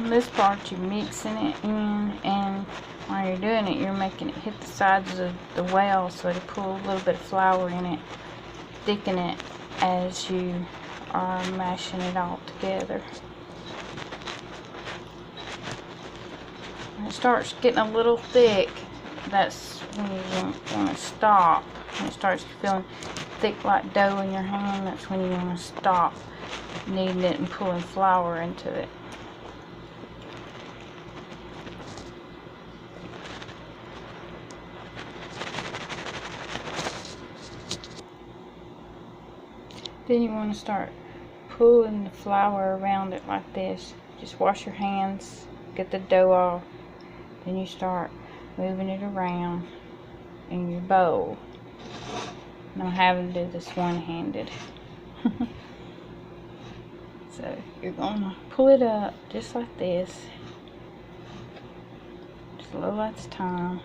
this part you're mixing it in, and while you're doing it you're making it hit the sides of the well so to pull a little bit of flour in it, thicken it as you are mashing it all together. When it starts getting a little thick, that's when you want to stop. When it starts feeling thick like dough in your hand, that's when you want to stop kneading it and pulling flour into it. Then you want to start pulling the flour around it like this. Just wash your hands, get the dough off. Then you start moving it around in your bowl. And I'm having to do this one-handed. So you're going to pull it up just like this. Just a little at a time.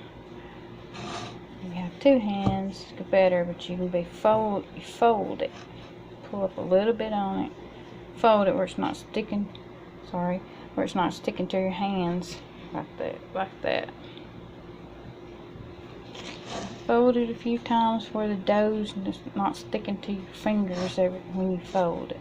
If you have two hands, it's better, but you can be fold it. Pull up a little bit on it. Fold it where it's not sticking. Where it's not sticking to your hands like that. Fold it a few times where the dough's not sticking to your fingers when you fold it.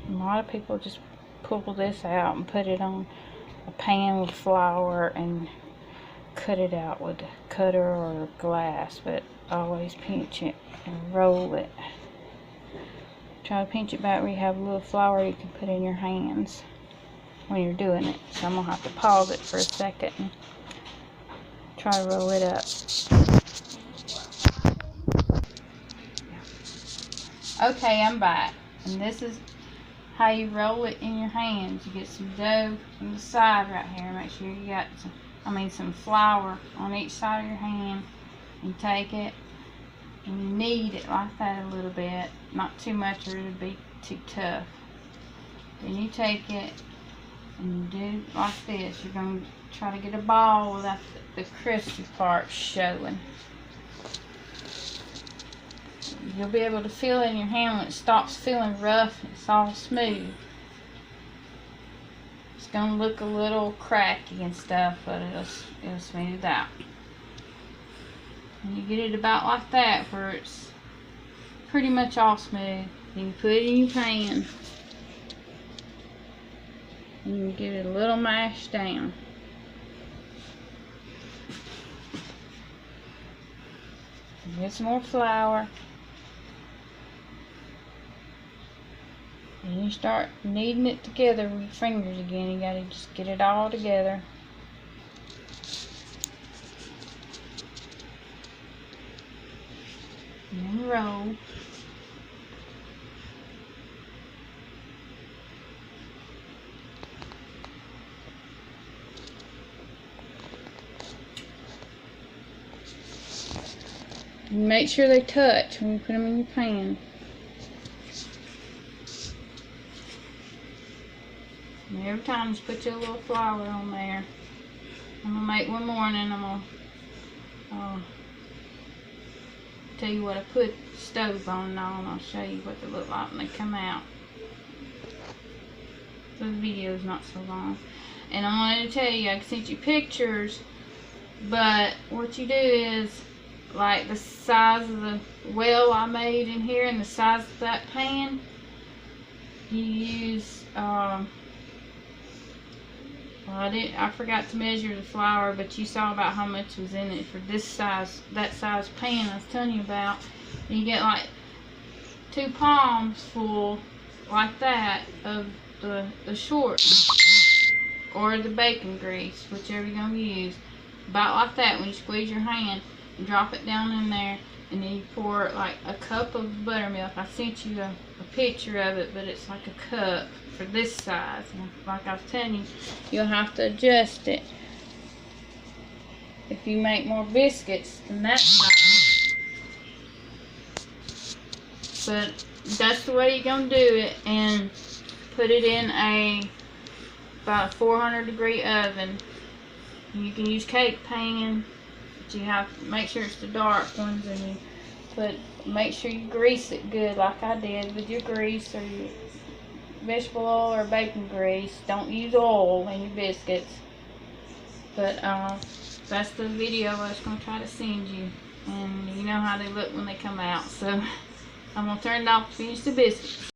A lot of people just pull this out and put it on a pan with flour and cut it out with a cutter or a glass, but always pinch it and roll it. Try to pinch it back where you have a little flour you can put in your hands when you're doing it. So I'm going to have to pause it for a second and try to roll it up. Okay, I'm back, and this is how you roll it in your hands. You get some dough from the side right here. Make sure you got some flour on each side of your hand. You take it and you knead it like that a little bit. Not too much or it'll be too tough. Then you take it and you do like this. You're going to try to get a ball without the crispy part showing. You'll be able to feel it in your hand when it stops feeling rough and it's all smooth. It's going to look a little cracky and stuff, but it'll smooth out. And you get it about like that where it's pretty much all smooth. Then you put it in your pan. And you get it a little mashed down. Get some more flour. And you start kneading it together with your fingers again. You gotta just get it all together. And then roll. And make sure they touch when you put them in your pan. And every time just put your little flour on there. I'm going to make one more and then I'm going to tell you what I put the stove on and all, and I'll show you what they look like when they come out. So the video's not so long. And I wanted to tell you, I sent you pictures, but what you do is, like the size of the well I made in here and the size of that pan, you use, I forgot to measure the flour, but you saw about how much was in it for this size, that size pan I was telling you about. And you get like 2 palms full, like that, of the short or the bacon grease, whichever you're going to use. About like that when you squeeze your hand. And drop it down in there, and then you pour like a cup of buttermilk. I sent you a picture of it, but it's like a cup for this size. And like I was telling you, you'll have to adjust it. If you make more biscuits than that size, But that's the way you're gonna do it, and put it in about a 400-degree oven. You can use cake pan, but you have to make sure it's the dark ones, and make sure you grease it good like I did with your grease or your vegetable oil or bacon grease. Don't use oil in your biscuits. But that's the video I was going to try to send you, and you know how they look when they come out. So I'm going to turn it off to finish the biscuits.